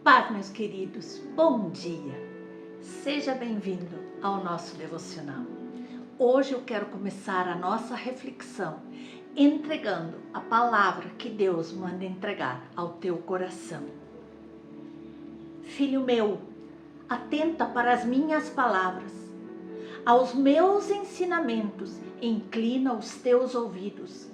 Paz, meus queridos, bom dia! Seja bem-vindo ao nosso devocional. Hoje eu quero começar a nossa reflexão entregando a palavra que Deus manda entregar ao teu coração. Filho meu, atenta para as minhas palavras, aos meus ensinamentos, inclina os teus ouvidos.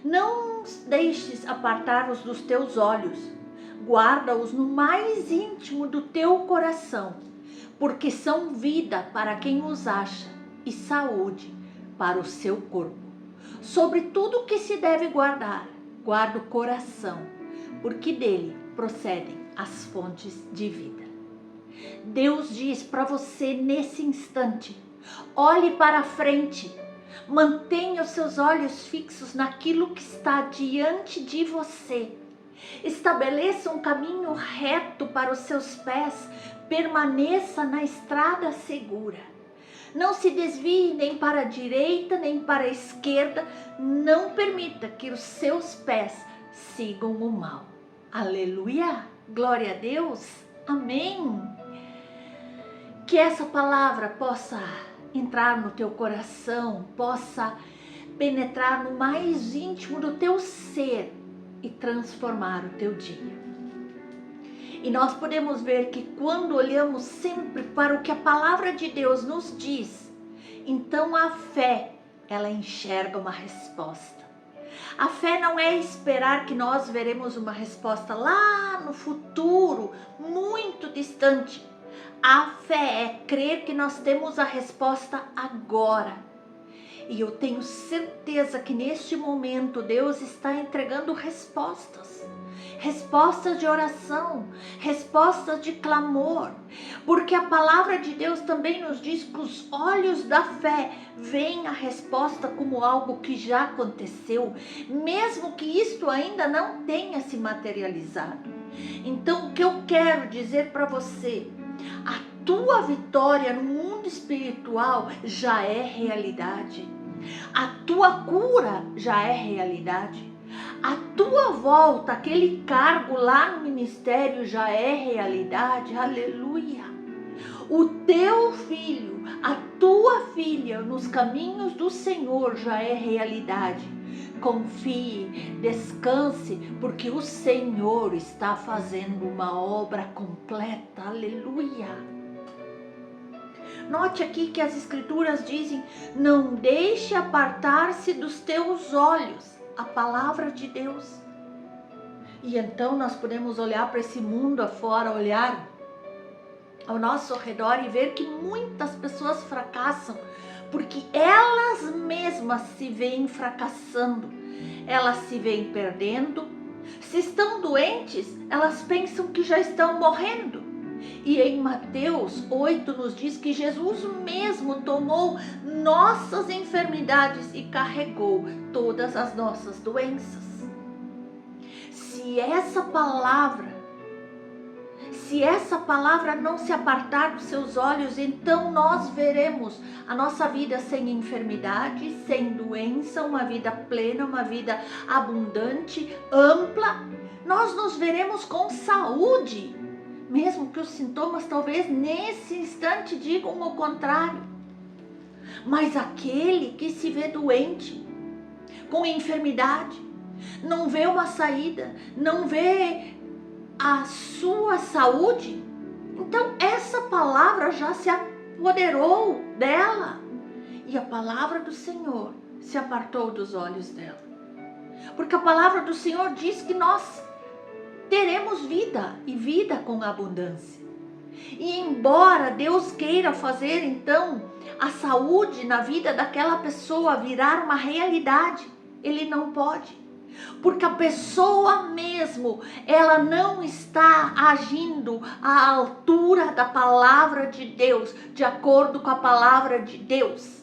Não os deixes apartar-os dos teus olhos, guarda-os no mais íntimo do teu coração, porque são vida para quem os acha e saúde para o seu corpo. Sobre tudo que se deve guardar, guarda o coração, porque dele procedem as fontes de vida. Deus diz para você nesse instante: olhe para frente, mantenha os seus olhos fixos naquilo que está diante de você. Estabeleça um caminho reto para os seus pés, permaneça na estrada segura. Não se desvie nem para a direita nem para a esquerda, não permita que os seus pés sigam o mal. Aleluia! Glória a Deus! Amém! Que essa palavra possa entrar no teu coração, possa penetrar no mais íntimo do teu ser e transformar o teu dia. E nós podemos ver que quando olhamos sempre para o que a palavra de Deus nos diz, então a fé, ela enxerga uma resposta. A fé não é esperar que nós veremos uma resposta lá no futuro, muito distante. A fé é crer que nós temos a resposta agora. E eu tenho certeza que neste momento Deus está entregando respostas. Respostas de oração, respostas de clamor. Porque a palavra de Deus também nos diz que os olhos da fé veem a resposta como algo que já aconteceu, mesmo que isto ainda não tenha se materializado. Então o que eu quero dizer para você: a tua vitória no mundo espiritual já é realidade. A tua cura já é realidade. A tua volta, aquele cargo lá no ministério já é realidade. Aleluia! O teu filho, a tua filha nos caminhos do Senhor já é realidade. Confie, descanse, porque o Senhor está fazendo uma obra completa. Aleluia! Note aqui que as escrituras dizem: não deixe apartar-se dos teus olhos a palavra de Deus. E então nós podemos olhar para esse mundo afora, olhar ao nosso redor e ver que muitas pessoas fracassam porque elas mesmas se veem fracassando, elas se veem perdendo. Se estão doentes, elas pensam que já estão morrendo. E em Mateus 8 nos diz que Jesus mesmo tomou nossas enfermidades e carregou todas as nossas doenças. Se essa palavra não se apartar dos seus olhos, então nós veremos a nossa vida sem enfermidade, sem doença, uma vida plena, uma vida abundante, ampla. Nós nos veremos com saúde, mesmo que os sintomas talvez nesse instante digam o contrário. Mas aquele que se vê doente, com enfermidade, não vê uma saída, não vê a sua saúde, então essa palavra já se apoderou dela. E a palavra do Senhor se apartou dos olhos dela. Porque a palavra do Senhor diz que nós teremos vida e vida com abundância. E embora Deus queira fazer então a saúde na vida daquela pessoa virar uma realidade, Ele não pode. Porque a pessoa mesmo, ela não está agindo à altura da palavra de Deus, de acordo com a palavra de Deus.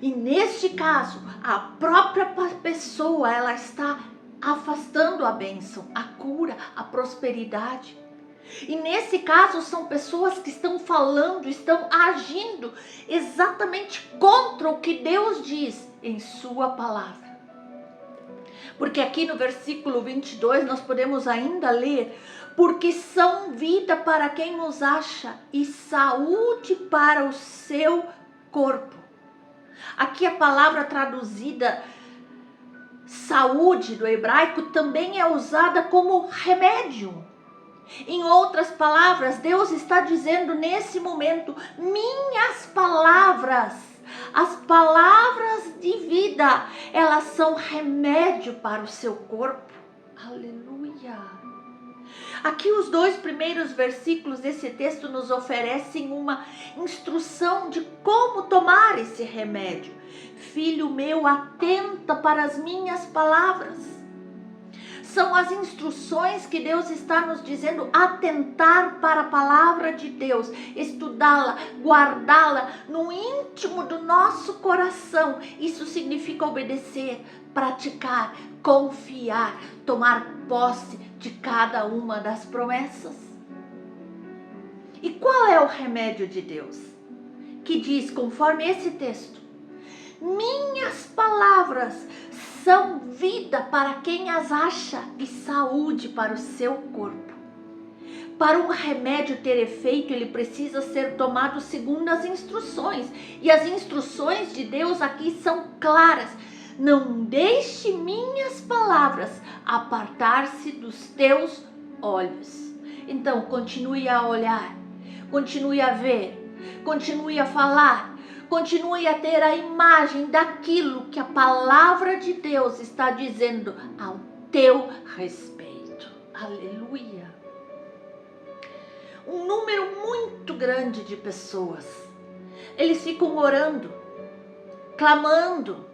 E neste caso, a própria pessoa, ela está afastando a bênção, a cura, a prosperidade. E nesse caso são pessoas que estão falando, estão agindo exatamente contra o que Deus diz em sua palavra. Porque aqui no versículo 22 nós podemos ainda ler: porque são vida para quem os acha e saúde para o seu corpo. Aqui a palavra traduzida saúde do hebraico também é usada como remédio. Em outras palavras, Deus está dizendo nesse momento: minhas palavras, as palavras de vida, elas são remédio para o seu corpo. Aleluia! Aqui os 2 primeiros versículos desse texto nos oferecem uma instrução de como tomar esse remédio. Filho meu, atenta para as minhas palavras. São as instruções que Deus está nos dizendo: atentar para a palavra de Deus, estudá-la, guardá-la no íntimo do nosso coração. Isso significa obedecer, praticar, confiar, tomar posse de cada uma das promessas. E qual é o remédio de Deus? Que diz, conforme esse texto: minhas palavras são vida para quem as acha e saúde para o seu corpo. Para um remédio ter efeito, ele precisa ser tomado segundo as instruções. E as instruções de Deus aqui são claras. Não deixe minhas palavras apartar-se dos teus olhos. Então, continue a olhar, continue a ver, continue a falar, continue a ter a imagem daquilo que a palavra de Deus está dizendo ao teu respeito. Aleluia! Um número muito grande de pessoas, eles ficam orando, clamando,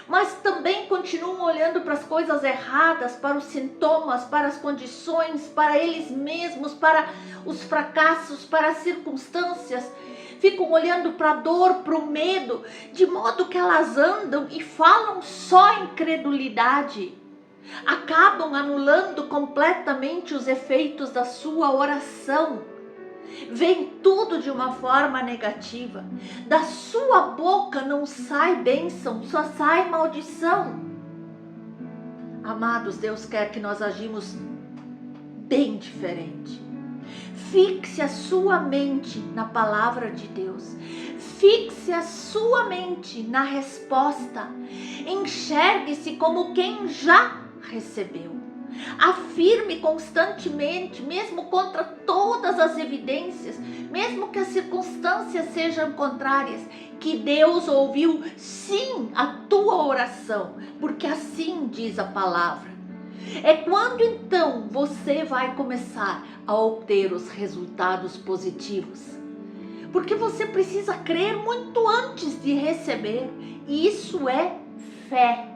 mas também continuam olhando para as coisas erradas, para os sintomas, para as condições, para eles mesmos, para os fracassos, para as circunstâncias. Ficam olhando para a dor, para o medo, de modo que elas andam e falam só incredulidade. Acabam anulando completamente os efeitos da sua oração. Vem tudo de uma forma negativa. Da sua boca não sai bênção, só sai maldição. Amados, Deus quer que nós agimos bem diferente. Fixe a sua mente na palavra de Deus. Fixe a sua mente na resposta. Enxergue-se como quem já recebeu. Afirme constantemente, mesmo contra todas as evidências, mesmo que as circunstâncias sejam contrárias, que Deus ouviu sim a tua oração, porque assim diz a palavra. É quando então você vai começar a obter os resultados positivos. Porque você precisa crer muito antes de receber. E isso é fé.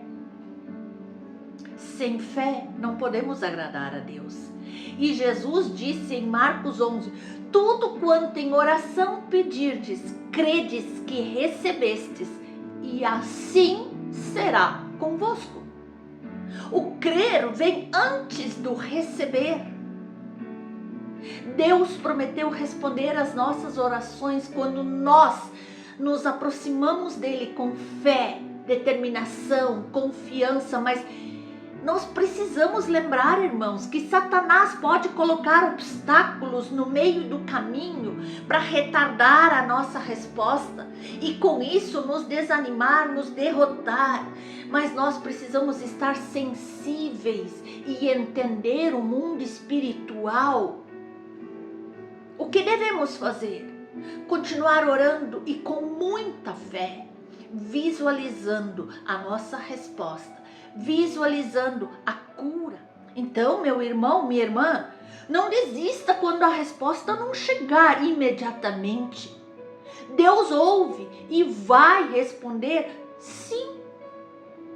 Sem fé não podemos agradar a Deus. E Jesus disse em Marcos 11: tudo quanto em oração pedirdes, credes que recebestes, e assim será convosco. O crer vem antes do receber. Deus prometeu responder às nossas orações quando nós nos aproximamos dele com fé, determinação, confiança, mas nós precisamos lembrar, irmãos, que Satanás pode colocar obstáculos no meio do caminho para retardar a nossa resposta e com isso nos desanimar, nos derrotar. Mas nós precisamos estar sensíveis e entender o mundo espiritual. O que devemos fazer? Continuar orando e com muita fé, visualizando a nossa resposta, visualizando a cura. Então, meu irmão, minha irmã, não desista quando a resposta não chegar imediatamente. Deus ouve e vai responder sim.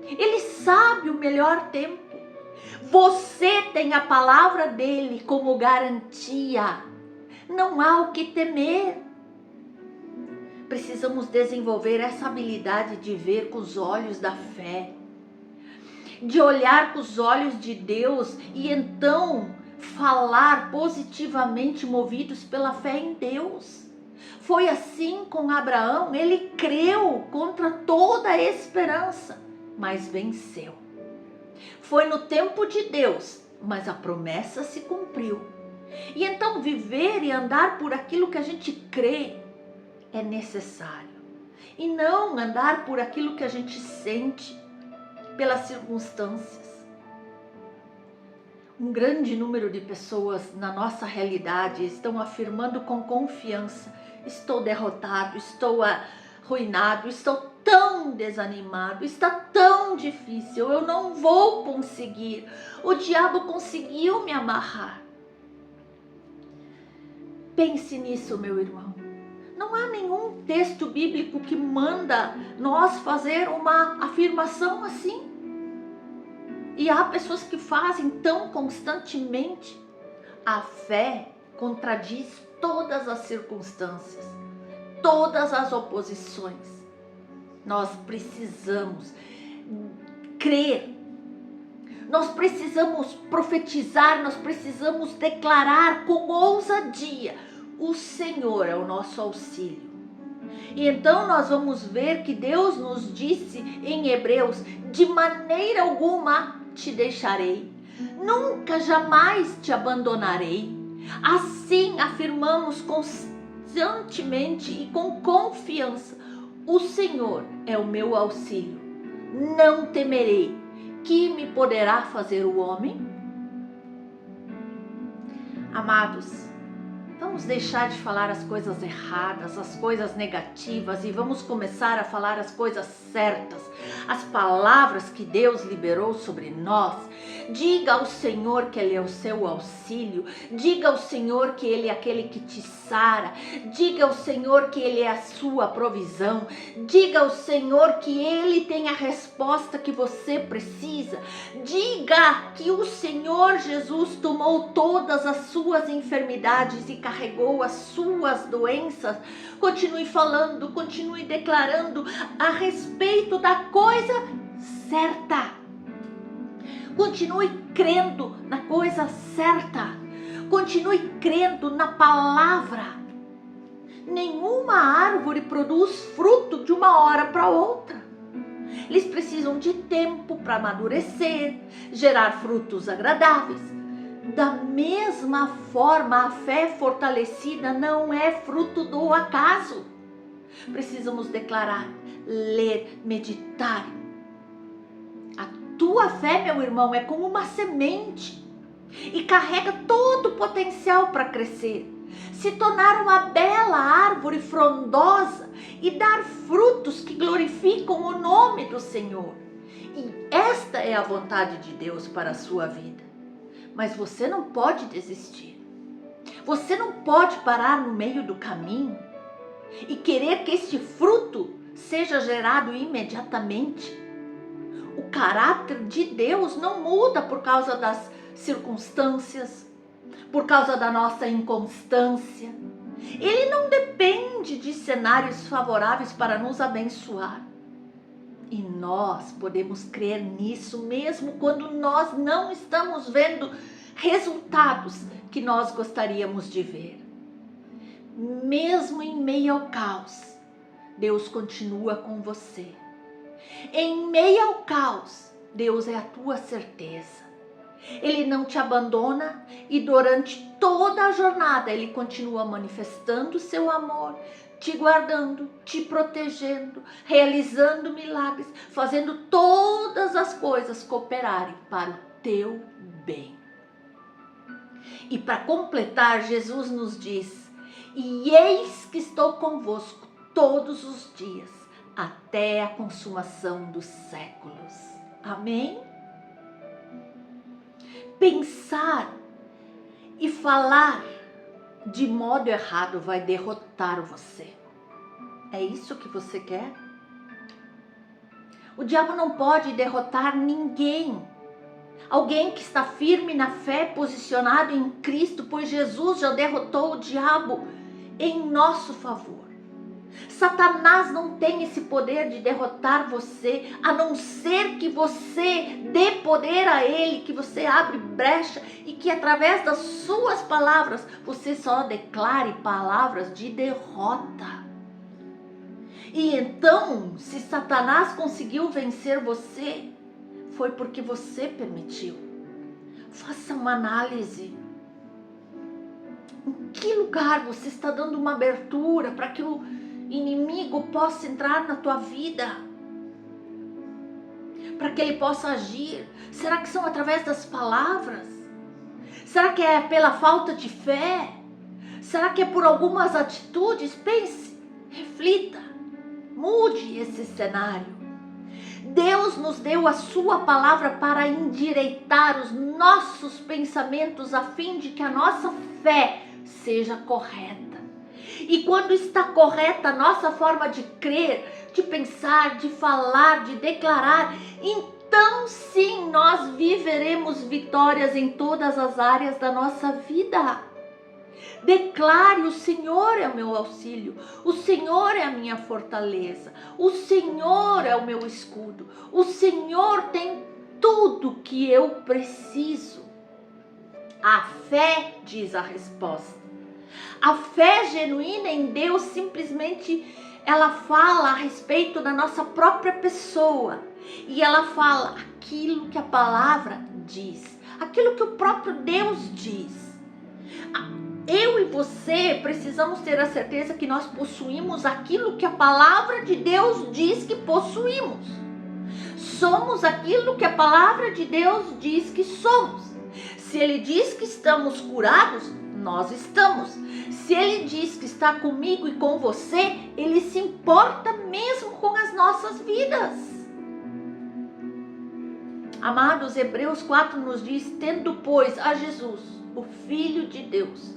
Ele sabe o melhor tempo. Você tem a palavra dele como garantia. Não há o que temer. Precisamos desenvolver essa habilidade de ver com os olhos da fé, de olhar com os olhos de Deus e então falar positivamente, movidos pela fé em Deus. Foi assim com Abraão, ele creu contra toda a esperança, mas venceu. Foi no tempo de Deus, mas a promessa se cumpriu. E então viver e andar por aquilo que a gente crê é necessário. E não andar por aquilo que a gente sente, pelas circunstâncias. Um grande número de pessoas na nossa realidade estão afirmando com confiança: estou derrotado, estou arruinado, estou tão desanimado, está tão difícil, eu não vou conseguir, o diabo conseguiu me amarrar. Pense nisso, meu irmão. Não há nenhum texto bíblico que manda nós fazer uma afirmação assim. E há pessoas que fazem tão constantemente. A fé contradiz todas as circunstâncias, todas as oposições. Nós precisamos crer, nós precisamos profetizar, nós precisamos declarar com ousadia: o Senhor é o nosso auxílio. E então nós vamos ver que Deus nos disse em Hebreus: de maneira alguma te deixarei, nunca jamais te abandonarei. Assim afirmamos constantemente e com confiança: o Senhor é o meu auxílio, não temerei. Que me poderá fazer o homem? Amados, vamos deixar de falar as coisas erradas, as coisas negativas, e vamos começar a falar as coisas certas, as palavras que Deus liberou sobre nós. Diga ao Senhor que Ele é o seu auxílio, diga ao Senhor que Ele é aquele que te sara, diga ao Senhor que Ele é a sua provisão, diga ao Senhor que Ele tem a resposta que você precisa, diga que o Senhor Jesus tomou todas as suas enfermidades e carregou as suas doenças. Continue falando, continue declarando a respeito da coisa certa. Continue crendo na coisa certa. Continue crendo na palavra. Nenhuma árvore produz fruto de uma hora para outra. Eles precisam de tempo para amadurecer, gerar frutos agradáveis. Da mesma forma, a fé fortalecida não é fruto do acaso. Precisamos declarar, ler, meditar. A tua fé, meu irmão, é como uma semente e carrega todo o potencial para crescer, se tornar uma bela árvore frondosa e dar frutos que glorificam o nome do Senhor. E esta é a vontade de Deus para a sua vida. Mas você não pode desistir. Você não pode parar no meio do caminho e querer que este fruto seja gerado imediatamente. O caráter de Deus não muda por causa das circunstâncias, por causa da nossa inconstância. Ele não depende de cenários favoráveis para nos abençoar. E nós podemos crer nisso mesmo quando nós não estamos vendo resultados que nós gostaríamos de ver. Mesmo em meio ao caos, Deus continua com você. Em meio ao caos, Deus é a tua certeza. Ele não te abandona e durante toda a jornada Ele continua manifestando seu amor, te guardando, te protegendo, realizando milagres, fazendo todas as coisas cooperarem para o teu bem. E para completar, Jesus nos diz: e eis que estou convosco todos os dias, até a consumação dos séculos. Amém? Pensar e falar de modo errado vai derrotar você. É isso que você quer? O diabo não pode derrotar ninguém. Alguém que está firme na fé, posicionado em Cristo, pois Jesus já derrotou o diabo em nosso favor. Satanás não tem esse poder de derrotar você, a não ser que você dê poder a ele, que você abre brecha e que através das suas palavras você só declare palavras de derrota. E então, se Satanás conseguiu vencer você, foi porque você permitiu? Faça uma análise. Em que lugar você está dando uma abertura para que o inimigo possa entrar na tua vida? Para que ele possa agir? Será que são através das palavras? Será que é pela falta de fé? Será que é por algumas atitudes? Pense, reflita, mude esse cenário. Deus nos deu a sua palavra para endireitar os nossos pensamentos a fim de que a nossa fé seja correta. E quando está correta a nossa forma de crer, de pensar, de falar, de declarar, então sim nós viveremos vitórias em todas as áreas da nossa vida. Declare: o Senhor é o meu auxílio, o Senhor é a minha fortaleza, o Senhor é o meu escudo, o Senhor tem tudo que eu preciso. A fé diz a resposta. A fé genuína em Deus simplesmente ela fala a respeito da nossa própria pessoa e ela fala aquilo que a palavra diz, aquilo que o próprio Deus diz. Eu e você precisamos ter a certeza que nós possuímos aquilo que a palavra de Deus diz que possuímos. Somos aquilo que a palavra de Deus diz que somos. Se Ele diz que estamos curados, nós estamos. Se Ele diz que está comigo e com você, Ele se importa mesmo com as nossas vidas. Amados, Hebreus 4 nos diz: tendo, pois, a Jesus, o Filho de Deus,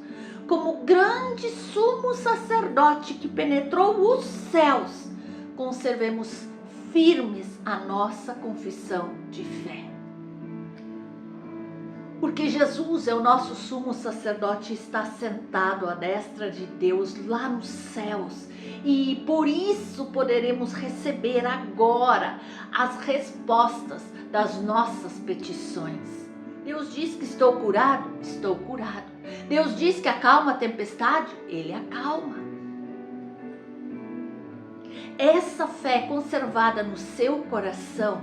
como grande sumo sacerdote que penetrou os céus, conservemos firmes a nossa confissão de fé. Porque Jesus é o nosso sumo sacerdote e está sentado à destra de Deus lá nos céus. E por isso poderemos receber agora as respostas das nossas petições. Deus diz que estou curado? Estou curado. Deus diz que acalma a tempestade? Ele acalma. Essa fé conservada no seu coração,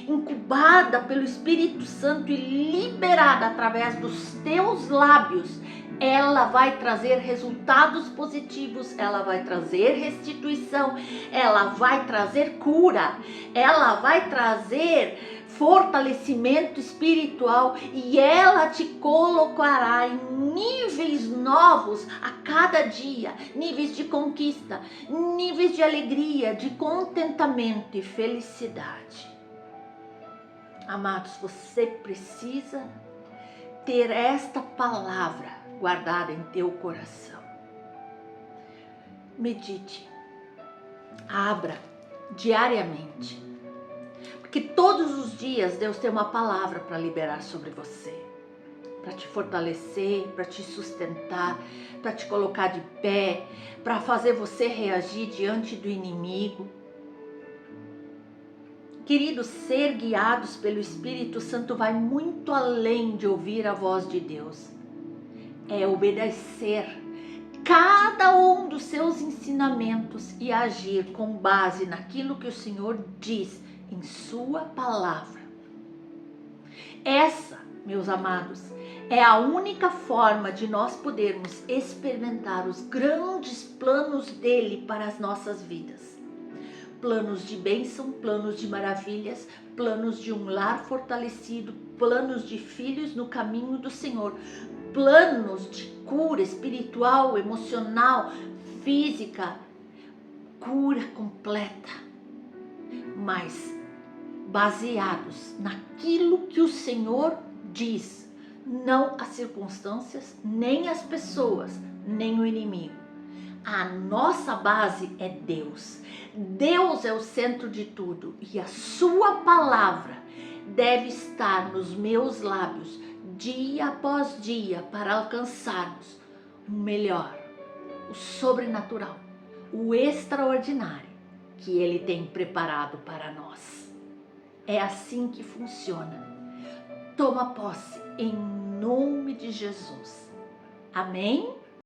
incubada pelo Espírito Santo e liberada através dos teus lábios, ela vai trazer resultados positivos, ela vai trazer restituição, ela vai trazer cura, ela vai trazer fortalecimento espiritual e ela te colocará em níveis novos a cada dia, níveis de conquista, níveis de alegria, de contentamento e felicidade. Amados, você precisa ter esta palavra guardada em teu coração. Medite, abra diariamente, porque todos os dias Deus tem uma palavra para liberar sobre você, para te fortalecer, para te sustentar, para te colocar de pé, para fazer você reagir diante do inimigo. Queridos, ser guiados pelo Espírito Santo vai muito além de ouvir a voz de Deus. É obedecer cada um dos seus ensinamentos e agir com base naquilo que o Senhor diz em sua palavra. Essa, meus amados, é a única forma de nós podermos experimentar os grandes planos dele para as nossas vidas. Planos de bênção, planos de maravilhas, planos de um lar fortalecido, planos de filhos no caminho do Senhor, planos de cura espiritual, emocional, física, cura completa, mas baseados naquilo que o Senhor diz, não as circunstâncias, nem as pessoas, nem o inimigo. A nossa base é Deus. Deus é o centro de tudo e a sua palavra deve estar nos meus lábios dia após dia para alcançarmos o melhor, o sobrenatural, o extraordinário que Ele tem preparado para nós. É assim que funciona. Toma posse em nome de Jesus. Amém?